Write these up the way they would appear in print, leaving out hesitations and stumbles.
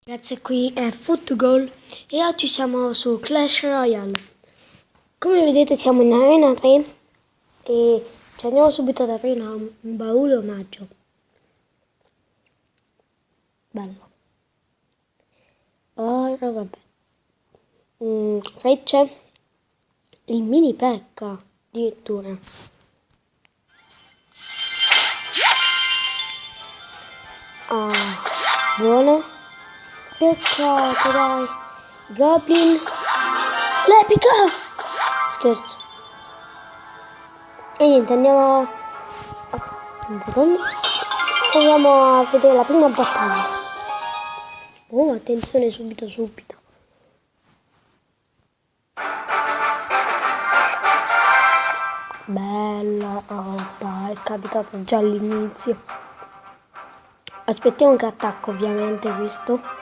Ragazzi, qui è Footgoal e oggi siamo su Clash Royale. Come vedete siamo in Arena 3 e ci andiamo subito ad aprire un baule omaggio. Bello. Ora vabbè. Frecce. Il mini pecca addirittura. Buono. Peccato, dai. Goblin. L'epica! Scherzo. E niente, andiamo un secondo. Andiamo a vedere la prima battaglia. Oh, attenzione, subito. Bella roba, è capitato già all'inizio. Aspettiamo che attacco, ovviamente, questo.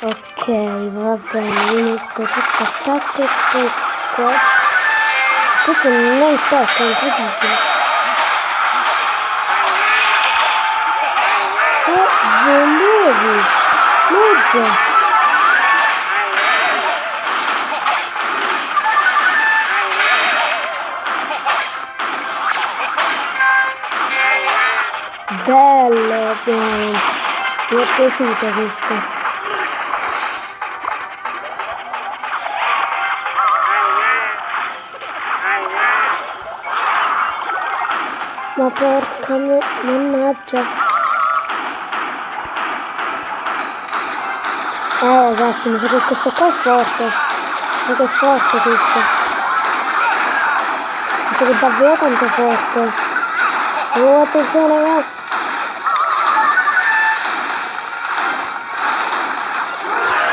Ok, va bene, io metto tutto attacco e poi qua. Questo non è il pecca, è incredibile. Volevi! Mezzo! Bello, bene. Mi è piaciuta questa. Ma porca mannaggia. Ragazzi, mi sa che questo qua è forte. Ma che è forte questo. Mi sa che è davvero tanto forte. Oh, attenzione, va.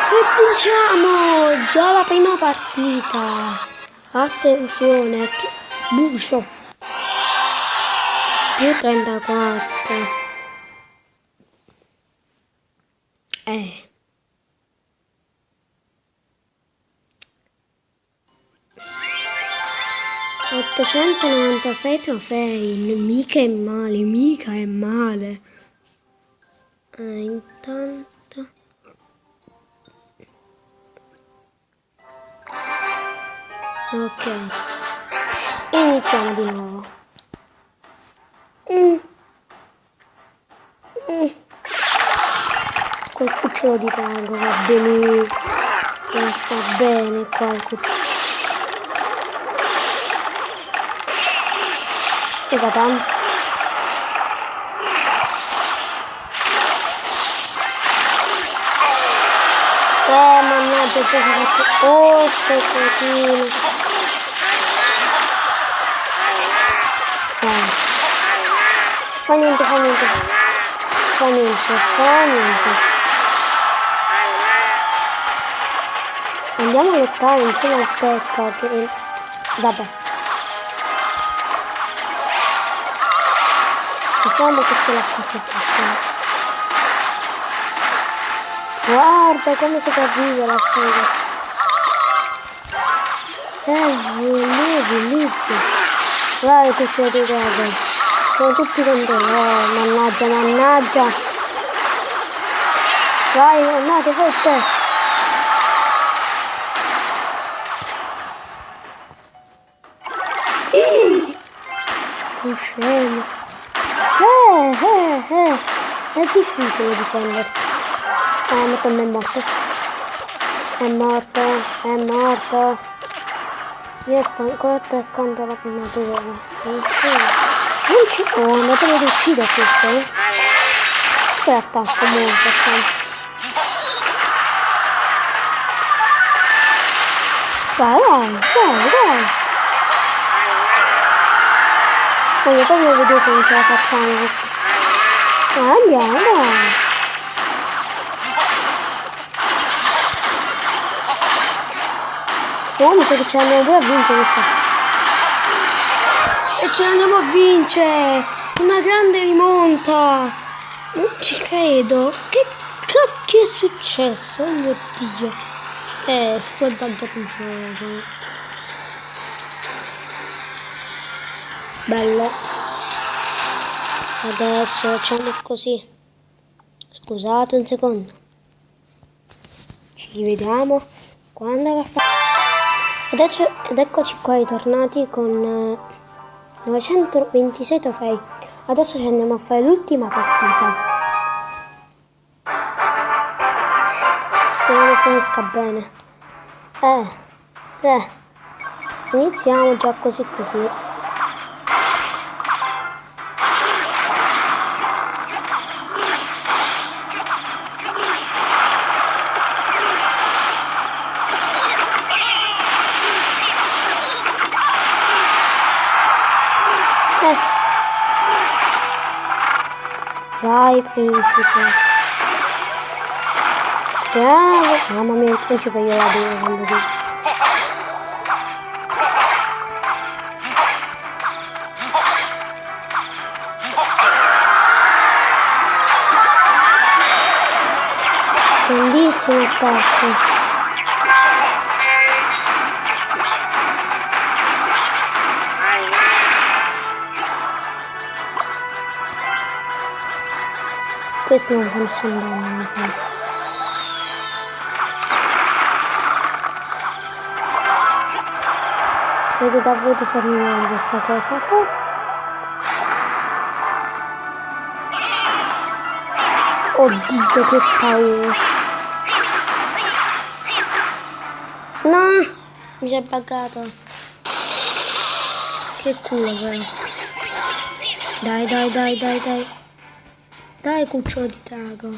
E vinciamo! Già la prima partita. Attenzione, che bucio. Più 34. Eh. 896 trofei. Mica è male. Intanto. Ok. Iniziamo di nuovo. Col cucciolo di drago va bene. Sta bene qua il cucciolo. E va tanto. Mannaggia, già fatto. Oh, sto cretino. Fa niente. Andiamo a lottare insieme al pecca che... Vabbè. Diciamo che ce l'ha così fatta. Guarda come sopravvive la strega. Volevi Lizzy. Vai che c'è di drago. Sono tutti con te. Mannaggia. Vai, andate, poi c'è. Scemo. È difficile difendersi. Ma come è morto? È morto. Io sto ancora attaccando la prima torre. Non ci può, andatelo ad uccidere questo, Poi attacco molto, Vai. Voglio vedere se non ce la facciamo. Andiamo, dai. Mi sa che ce l'andiamo pure a vincere questa. E ce l'andiamo a vincere! Una grande rimonta! Non ci credo! Che cacchio è successo? Oh mio Dio! Si può buggato un gioco. Bello. Adesso facciamo così. Scusate un secondo. Ci rivediamo quando avrà fatto. Ed eccoci qua ritornati con 926 trofei. Adesso ci andiamo a fare l'ultima partita. Speriamo finisca bene. Iniziamo già così così. Vai principe. Bravo. Mamma mia, il principe io la devo quando dico. Grandissimo attacco. Questo non fa nessun danno, mi fa. Credo davvero di farmi male questa cosa. Oddio, che paura. No, mi si è buggato. Che culo però. Dai. Dai, cucciolo di drago.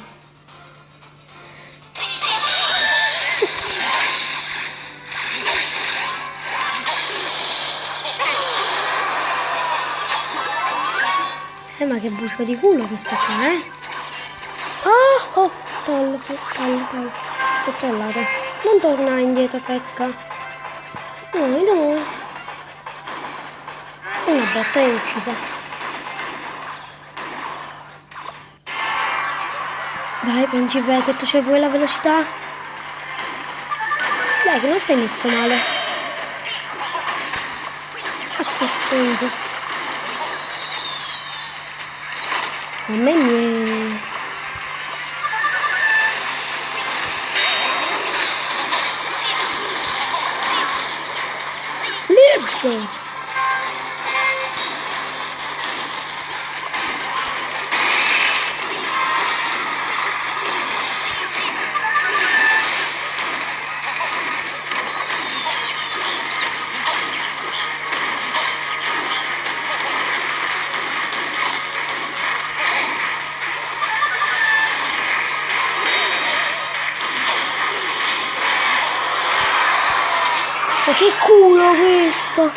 Ma che bucio di culo questo qua, eh? Oh, tollo. T'ho tollato. Non tornare indietro, Pecca. No. Una botta è uccisa. Vai, principe, che tu c'hai pure la velocità. Dai, che non stai messo male. Aspetta. A me mi è... Lizzo! Ma che culo questo!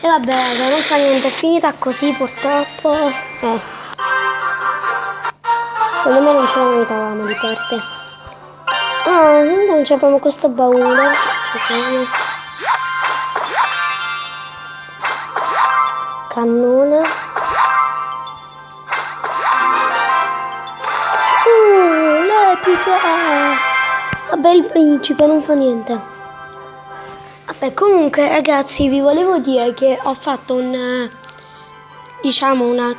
E vabbè, raga, non fa niente, è finita così purtroppo. Secondo me non ce la meritavamo di parte. Ah, non c'è proprio questo baule. Cannone. Vabbè, il principe non fa niente. Vabbè, comunque ragazzi, vi volevo dire che ho fatto una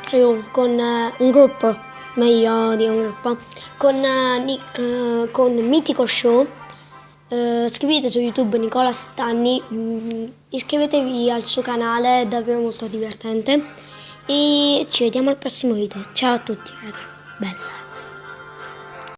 crew con un gruppo, meglio di un gruppo, con Mitico Show. Scrivete su YouTube Nicola Settanni, iscrivetevi al suo canale, è davvero molto divertente. E ci vediamo al prossimo video. Ciao a tutti, raga. Bella.